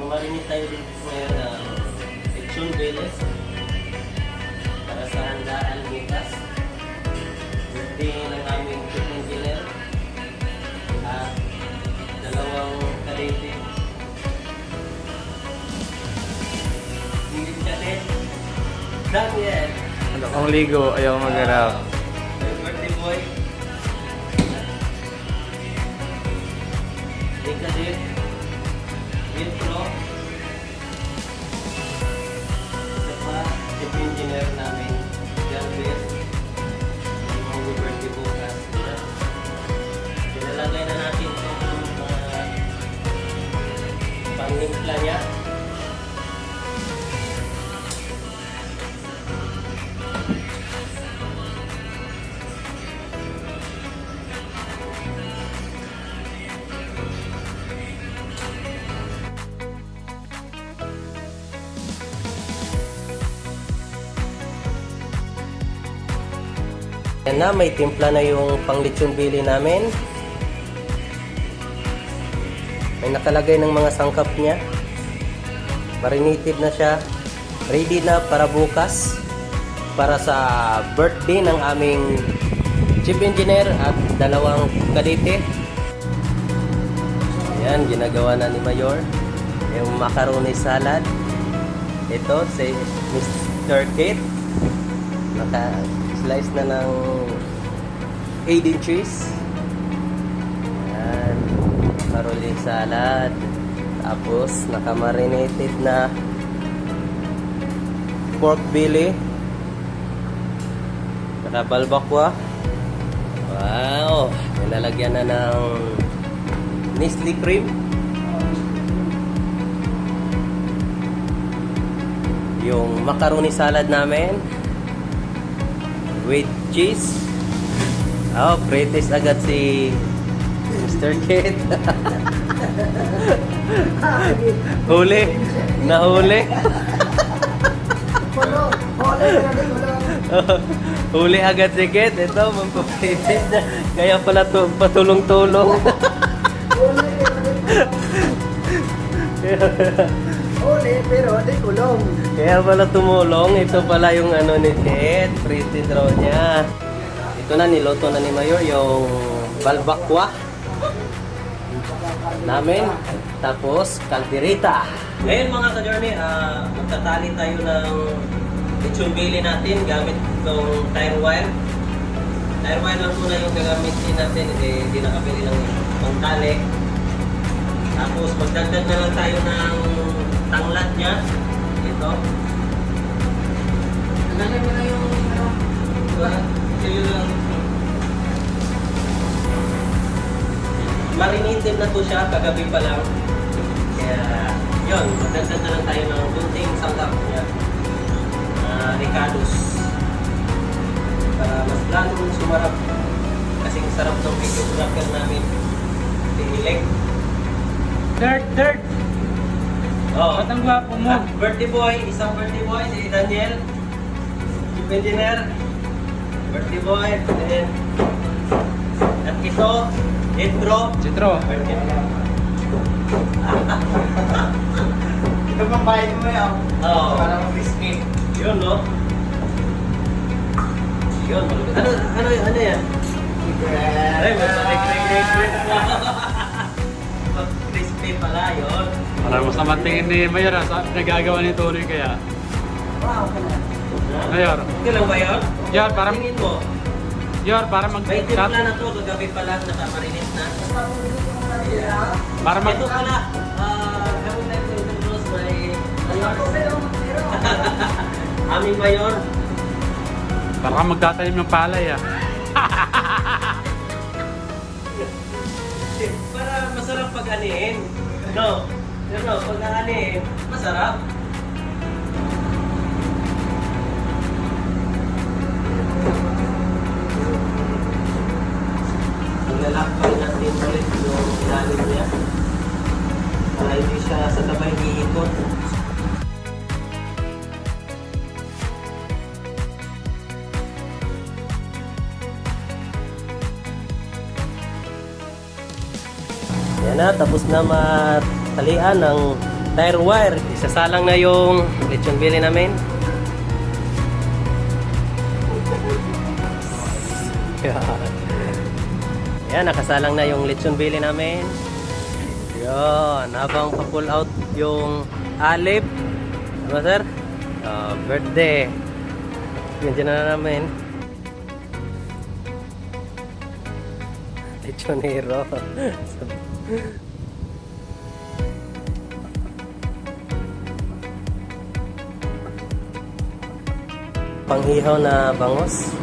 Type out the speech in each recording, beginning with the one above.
Mamarinit tayo dito ngayon ng lechon beles para sa handaan bukas. Birthday ng aming chief engineer at dalawang kalete. Hingit kalit. Daniel! Ano kung ligo, ayaw mag-arap. May birthday boy. Dikalit. Intro. Isa pa, chief engineer namin, John Bill. Yung mga birthday bukas. Pinalagay na natin itong pangnimpla niya. Yan na, may timpla na yung panglitsyon bili namin. May nakalagay ng mga sangkap niya. Marinated na siya. Ready na para bukas. Para sa birthday ng aming chief engineer at dalawang kadete. Ayan, ginagawa na ni Mayor. Yung macaroni salad. Ito, si Mr. Kate. Slice na ng 8 inches. Ayan. Macaroni salad. Tapos, nakamarinated na pork belly. Nakabalbakwa. Wow! Nilalagyan na ng Nestle cream. Yung macaroni salad namin with cheese. Oh, pretest agad si Mr. Kid. Huli. Nahuli. Huli agad si Kid. Ito, magpapretest na. Kaya pala patulong-tulong. Uli, pero di kulong. Kaya pala tumulong. Ito pala yung ano ni Ted. Pretty draw niya. Ito na, niloto na ni Mayor yung balbakwa namin. Tapos, kaldereta. Ngayon mga ka-journey, magtatali tayo ng lechon bili natin gamit itong tire wire. Tire wire lang muna yung gagamitin natin. Hindi nakabili ng pangtali. Tapos, magdagdag na lang tayo ng tanglat niya. Ito. Nagalan mo na yung ano. Yun lang. Marinated na to siya, kagabi pa lang. Kaya, yun, magdagdag na lang tayo ng bunting sangkap niya. Ricados. Para mas lalong sumarap. Kasing sarap ng videographer namin. Tinilig. Third. Oh. Ba't ang gwapo mo? Birthday boy, isang birthday boy, si Daniel. Chief engineer. Birthday boy. And, at ito, Jetro. Citro. Birthday boy. Ito pang bahay mo yun. Oo. Para mag-biscuit. Yun, no? Yun. Ano yan? Ay, crispy pala, yun. Para mas namantingin ni Mayor, nagagawa ni Tony kaya. Wow, ka na. Mayor. Ito lang ba yun? Yan, para Tingin mo. mag-cut. May timpla na to, kagabi pa lang, nakamarinate na. Para mag... Ito pala, I would like to introduce my aming mayor. Para magtatanim ng palay ah. Para masarap pag-anihin. No? Pero pag-anihin, masarap. Ilalakpan natin ulit yung ilalim niya. Para hindi siya sa sabay hiikot. Yan na, tapos na matalian ng tire wire. Isasalang na yung lechon belly namin. Yan, nakasalang na yung lechon belly namin. Yan, habang pa-pull out yung alip. Ano sir? Birthday. Yan na namin. Lechonero. Panghihaw na bangos.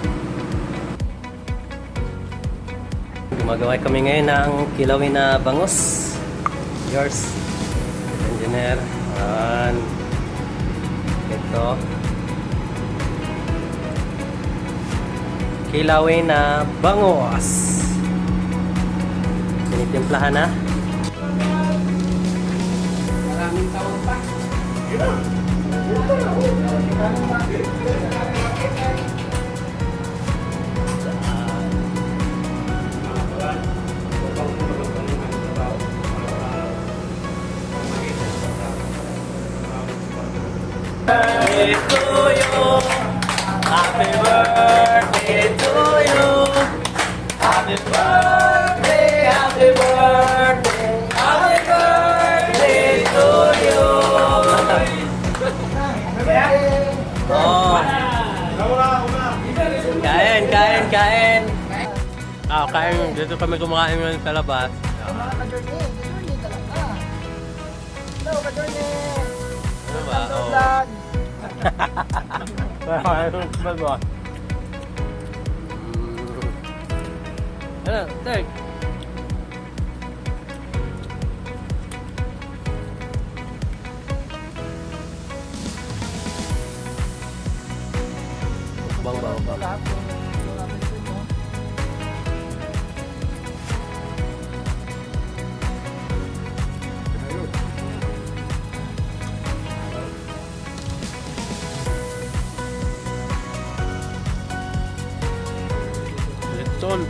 Gumagawa kami ngayon ng kilawin na bangos. Yours, engineer. Ito. Kilawin na bangos. Tinitimplahan na. Maraming taon pa. Happy to you. Happy birthday to you. Happy birthday, happy birthday, happy birthday to you. Oh. Kain. Kain. Dito kami kumakain ngayon sa labas. Mga ka-journey, ka-journey talaga. Hello, ka-journey. Ano ba? Oh. Ano, Tek? Bang. Lahat ng natin mo. Lechon.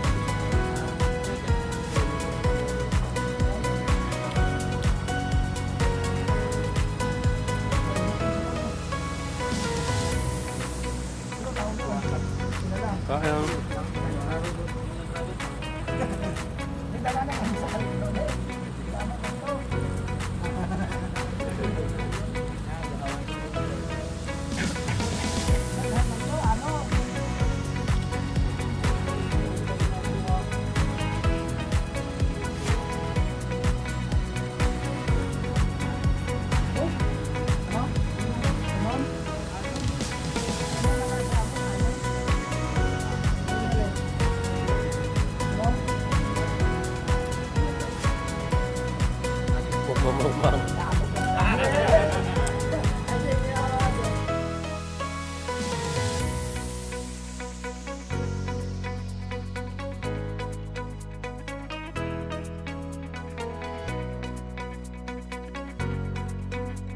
Kain.